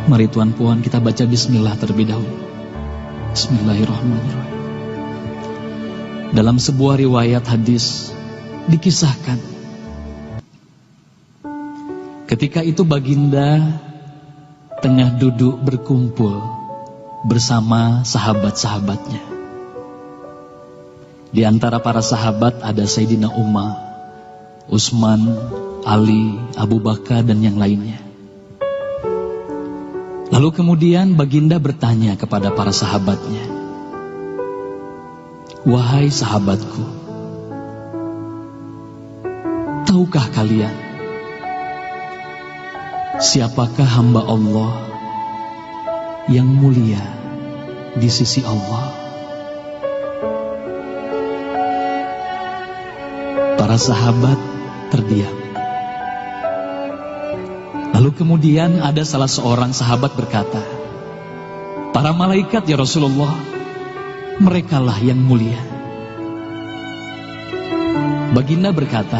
Mari Tuan Puan kita baca bismillah terlebih dahulu. Bismillahirrahmanirrahim. Dalam sebuah riwayat hadis dikisahkan, ketika itu baginda tengah duduk berkumpul bersama sahabat-sahabatnya. Di antara para sahabat ada Sayyidina Umar, Utsman, Ali, Abu Bakar dan yang lainnya. Lalu kemudian baginda bertanya kepada para sahabatnya, "Wahai sahabatku, tahukah kalian siapakah hamba Allah yang mulia di sisi Allah?" Para sahabat terdiam. Lalu kemudian ada salah seorang sahabat berkata, "Para malaikat ya Rasulullah, merekalah yang mulia." Baginda berkata,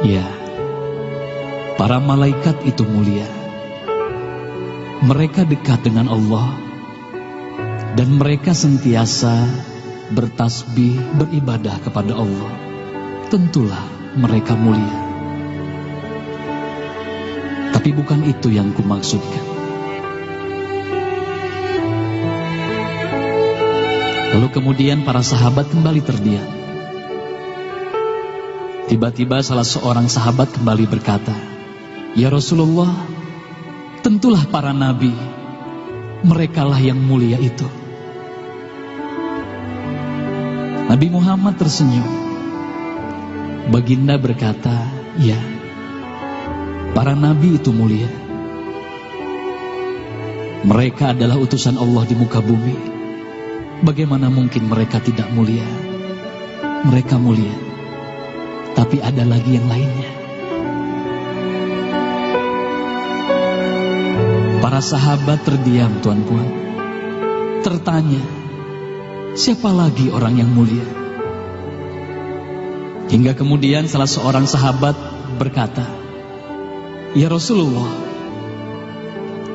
"Ya, para malaikat itu mulia. Mereka dekat dengan Allah dan mereka sentiasa bertasbih, beribadah kepada Allah. Tentulah mereka mulia. Tapi bukan itu yang kumaksudkan." Lalu kemudian para sahabat kembali terdiam. Tiba-tiba salah seorang sahabat kembali berkata, "Ya Rasulullah, tentulah para nabi, merekalah yang mulia itu." Nabi Muhammad tersenyum. Baginda berkata, "Ya, para nabi itu mulia. Mereka adalah utusan Allah di muka bumi. Bagaimana mungkin mereka tidak mulia? Mereka mulia. Tapi ada lagi yang lainnya." Para sahabat terdiam, Tuan Puan. Tertanya, siapa lagi orang yang mulia? Hingga kemudian salah seorang sahabat berkata, "Ya Rasulullah,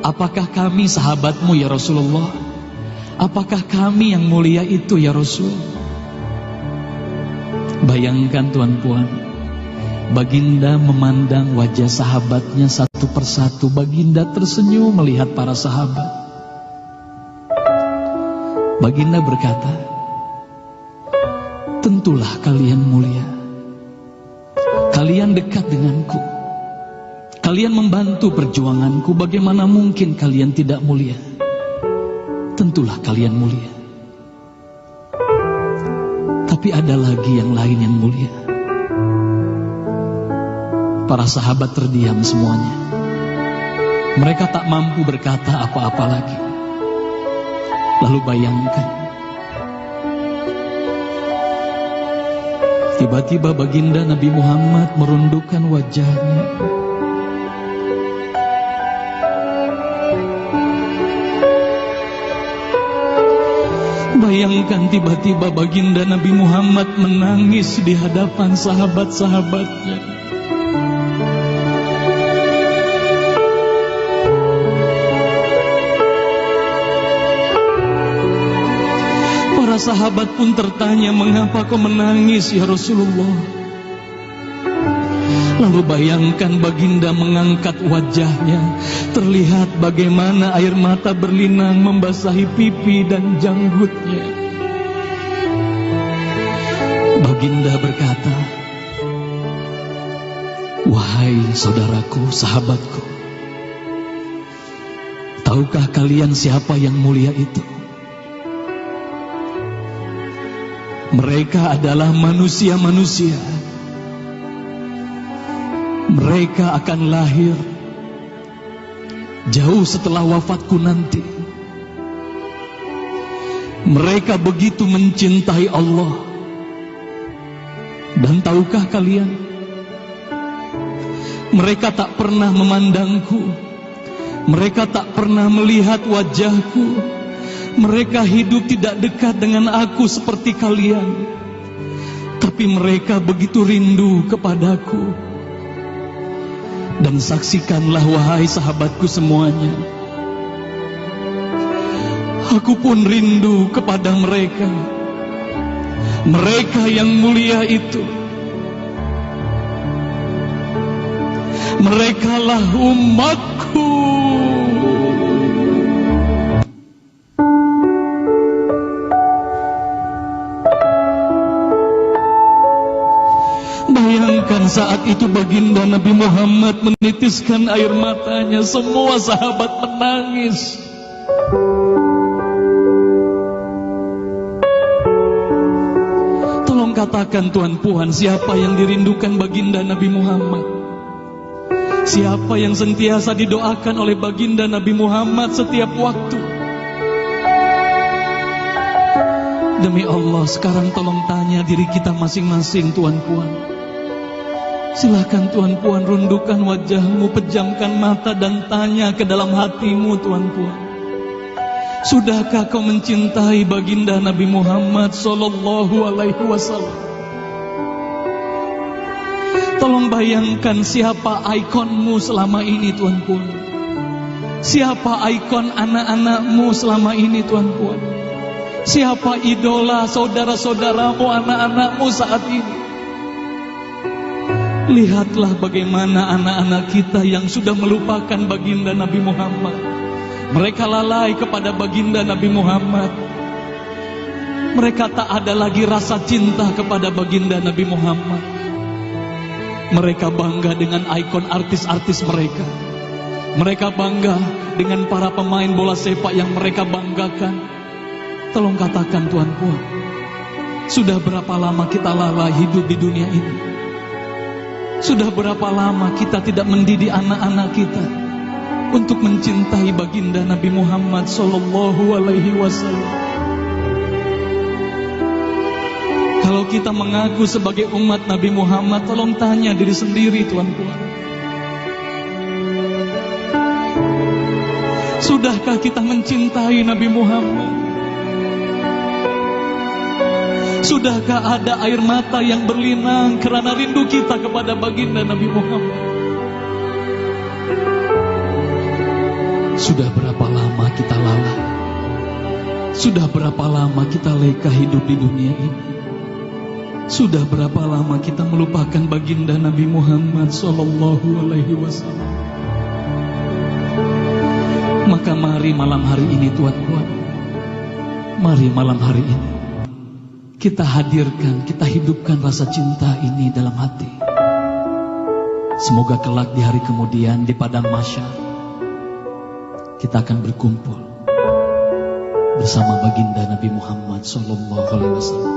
apakah kami sahabatmu ya Rasulullah? Apakah kami yang mulia itu ya Rasul?" Bayangkan Tuan Puan, baginda memandang wajah sahabatnya satu persatu. Baginda tersenyum melihat para sahabat. Baginda berkata, "Tentulah kalian mulia. Kalian dekat denganku. Kalian membantu perjuanganku. Bagaimana mungkin kalian tidak mulia? Tentulah kalian mulia. Tapi ada lagi yang lain yang mulia." Para sahabat terdiam semuanya. Mereka tak mampu berkata apa-apa lagi. Lalu bayangkan, tiba-tiba baginda Nabi Muhammad merundukkan wajahnya. Bayangkan tiba-tiba baginda Nabi Muhammad menangis di hadapan sahabat-sahabatnya. Para sahabat pun tertanya, "Mengapa kau menangis ya Rasulullah?" Lalu bayangkan baginda mengangkat wajahnya. Terlihat bagaimana air mata berlinang membasahi pipi dan janggutnya. Baginda berkata, "Wahai saudaraku, sahabatku, tahukah kalian siapa yang mulia itu? Mereka adalah manusia-manusia. Mereka akan lahir jauh setelah wafatku nanti. Mereka begitu mencintai Allah. Dan tahukah kalian, mereka tak pernah memandangku. Mereka tak pernah melihat wajahku. Mereka hidup tidak dekat dengan aku seperti kalian. Tapi mereka begitu rindu kepadaku. Dan saksikanlah wahai sahabatku semuanya, aku pun rindu kepada mereka, mereka yang mulia itu. Merekalah umatku. Bayangkan saat itu baginda Nabi Muhammad menitiskan air matanya, semua sahabat menangis. Tolong katakan Tuan Puan, siapa yang dirindukan baginda Nabi Muhammad? Siapa yang sentiasa didoakan oleh baginda Nabi Muhammad setiap waktu? Demi Allah, sekarang tolong tanya diri kita masing-masing Tuan Puan. Silakan Tuan Puan rundukkan wajahmu, pejamkan mata dan tanya ke dalam hatimu Tuan Puan. Sudahkah kau mencintai baginda Nabi Muhammad sallallahu alaihi wasallam? Tolong bayangkan siapa ikonmu selama ini Tuan Puan. Siapa ikon anak-anakmu selama ini Tuan Puan. Siapa idola saudara-saudaramu, anak-anakmu saat ini. Lihatlah bagaimana anak-anak kita yang sudah melupakan baginda Nabi Muhammad. Mereka lalai kepada baginda Nabi Muhammad. Mereka tak ada lagi rasa cinta kepada baginda Nabi Muhammad. Mereka bangga dengan ikon artis-artis mereka. Mereka bangga dengan para pemain bola sepak yang mereka banggakan. Tolong katakan Tuan Puan, sudah berapa lama kita lalai hidup di dunia ini? Sudah berapa lama kita tidak mendidik anak-anak kita untuk mencintai baginda Nabi Muhammad sallallahu alaihi wasallam? Kalau kita mengaku sebagai umat Nabi Muhammad, tolong tanya diri sendiri Tuan Puan. Sudahkah kita mencintai Nabi Muhammad? Sudahkah ada air mata yang berlinang karena rindu kita kepada baginda Nabi Muhammad? Sudah berapa lama kita lalai? Sudah berapa lama kita leka hidup di dunia ini? Sudah berapa lama kita melupakan baginda Nabi Muhammad sallallahu alaihi wasallam? Maka mari malam hari ini Tuan Puan, mari malam hari ini kita hadirkan, kita hidupkan rasa cinta ini dalam hati. Semoga kelak di hari kemudian di padang mahsyar kita akan berkumpul bersama baginda Nabi Muhammad sallallahu alaihi wasallam.